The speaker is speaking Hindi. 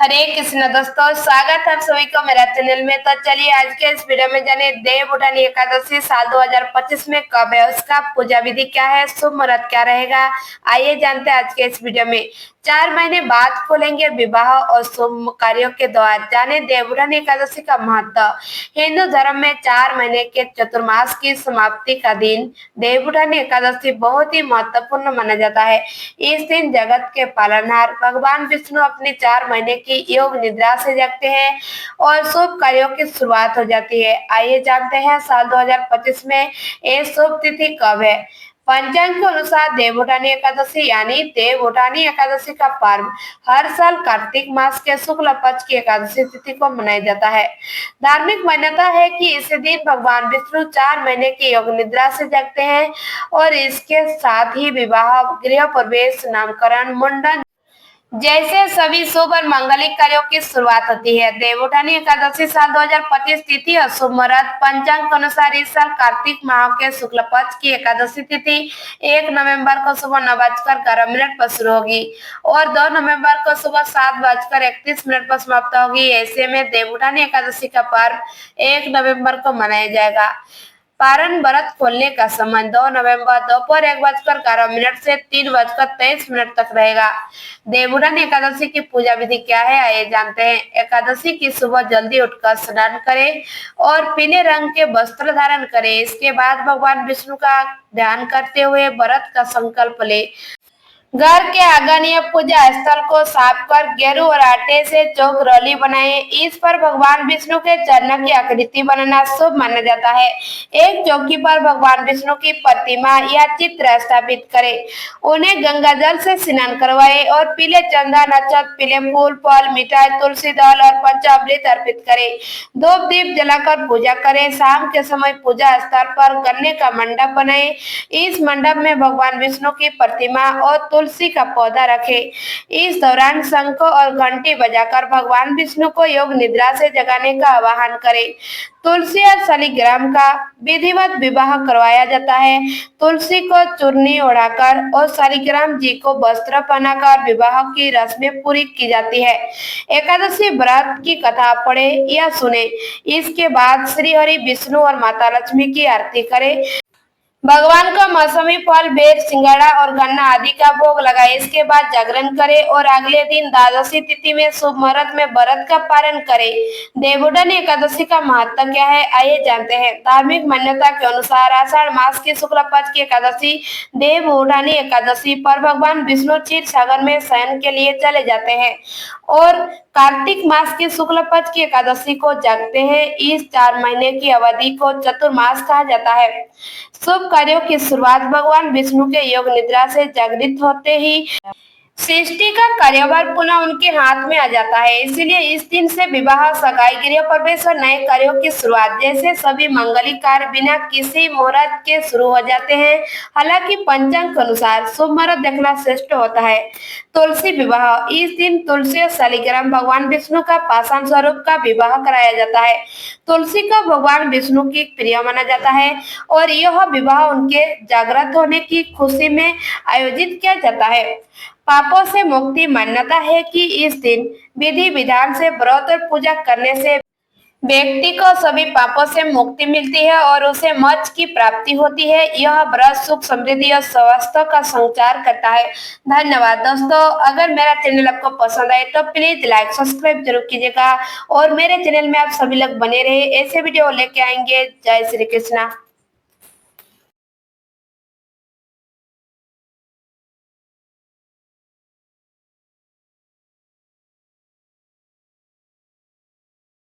हरे कृष्ण दोस्तों, स्वागत है आप सभी को मेरा चैनल में। तो चलिए आज के इस वीडियो में जाने देव उठानी एकादशी साल 2025 में कब है, उसका पूजा विधि क्या है, शुभ मुहूर्त क्या रहेगा। आइए जानते हैं आज के इस वीडियो में। 4 महीने बाद खोलेंगे विवाह और शुभ कार्यों के द्वार, जाने देव उठानी एकादशी का महत्व। हिंदू धर्म में 4 महीने के चतुर्मास की समाप्ति का दिन देव उठानी एकादशी बहुत ही महत्वपूर्ण माना जाता है। इस दिन जगत के पालनहार भगवान विष्णु अपनी 4 महीने की योग निद्रा से जगते हैं और शुभ कार्यों की शुरुआत हो जाती है। आइए जानते हैं साल 2025 में ये शुभ तिथि कब है। पंचांग के अनुसार देवउठानी एकादशी यानी देवउठानी एकादशी का पर्व हर साल कार्तिक मास के शुक्ल पक्ष की एकादशी तिथि को मनाया जाता है। धार्मिक मान्यता है कि इस दिन भगवान विष्णु 4 महीने की योग निद्रा से जगते हैं और इसके साथ ही विवाह, गृह प्रवेश, नामकरण, मुंडन जैसे सभी शुभ और मांगलिक कार्यों की शुरुआत होती है। देवउठानी एकादशी साल 2025 तिथि और शुभ मुहूर्त। पंचांग के अनुसार इस साल कार्तिक माह के शुक्ल पक्ष की एकादशी तिथि 1 नवंबर को सुबह 9:11 पर शुरू होगी और 2 नवंबर को सुबह 7:31 पर समाप्त होगी। ऐसे में देवउठानी एकादशी का पर्व 1 नवंबर को मनाया जाएगा। पारण व्रत खोलने का समय 2 नवंबर दोपहर 1:11 से 3:23 तक रहेगा। देवउठानी एकादशी की पूजा विधि क्या है, आइए जानते हैं। एकादशी की सुबह जल्दी उठकर स्नान करें और पीले रंग के वस्त्र धारण करें। इसके बाद भगवान विष्णु का ध्यान करते हुए व्रत का संकल्प ले। घर के आंगन या पूजा स्थल को साफ कर गेरू और आटे से चौक रौली बनाएं। इस पर भगवान विष्णु के चरण की आकृति बनाना शुभ माना जाता है। एक चौकी पर भगवान विष्णु की प्रतिमा या चित्र स्थापित करें। उन्हें गंगा जल से स्नान करवाएं और पीले चंदन, अक्षत, पीले फूल, फल, मिठाई, तुलसी दल और पंचामृत अर्पित करें। धूप दीप जलाकर पूजा करें। शाम के समय पूजा स्थल पर गन्ने का मंडप बनाएं। इस मंडप में भगवान विष्णु की प्रतिमा और तुलसी का पौधा रखें। इस दौरान शंख और घंटी बजाकर भगवान विष्णु को योग निद्रा से जगाने का आह्वान करें। तुलसी और शालिग्राम का विधिवत विवाह करवाया जाता है। तुलसी को चुन्नी ओढ़ाकर और शालिग्राम जी को वस्त्र पहनाकर विवाह की रस्में पूरी की जाती है। एकादशी व्रत की कथा पढ़े या सुने। इसके बाद श्री हरि विष्णु और माता लक्ष्मी की आरती करें। भगवान का मौसमी फल, बेर, सिंघाड़ा और गन्ना आदि का भोग लगाए। इसके बाद जागरण करें और अगले दिन द्वादशी तिथि में शुभ मुहूर्त में व्रत का पारण करें। देवउठानी एकादशी का महत्व क्या है, आइए जानते हैं। धार्मिक मान्यता के अनुसार आषाढ़ मास की शुक्ल पक्ष की एकादशी देवउठानी एकादशी पर भगवान विष्णु क्षीर सागर में शयन के लिए चले जाते हैं और कार्तिक मास की शुक्ल पक्ष की एकादशी को जागते हैं। इस 4 महीने की अवधि को चतुर्मास कहा जाता है। शुभ कार्यों की शुरुआत भगवान विष्णु के योग निद्रा से जागृत होते ही सृष्टि का कार्यभार पुनः उनके हाथ में आ जाता है। इसीलिए इस दिन से विवाह, सगाई, गृह प्रवेश और नए कार्यों की शुरुआत जैसे सभी मांगलिक कार्य बिना किसी मुहूर्त के शुरू हो जाते हैं। हालांकि पंचांग के अनुसार शुभ मुहूर्त देखना श्रेष्ठ होता है। तुलसी विवाह, इस दिन तुलसी और शालिग्राम भगवान विष्णु का पाषाण स्वरूप का विवाह कराया जाता है। तुलसी को भगवान विष्णु की प्रिय माना जाता है और यह विवाह उनके जागृत होने की खुशी में आयोजित किया जाता है। पापों से मुक्ति, मान्यता है कि इस दिन विधि विधान से व्रत और पूजा करने से व्यक्ति को सभी पापों से मुक्ति मिलती है और उसे मोक्ष की प्राप्ति होती है। यह व्रत सुख, समृद्धि और स्वास्थ्य का संचार करता है। धन्यवाद दोस्तों, अगर मेरा चैनल आपको पसंद आए तो प्लीज लाइक सब्सक्राइब जरूर कीजिएगा और मेरे चैनल में आप सभी लोग बने रहे, ऐसे वीडियो लेके आएंगे। जय श्री कृष्णा।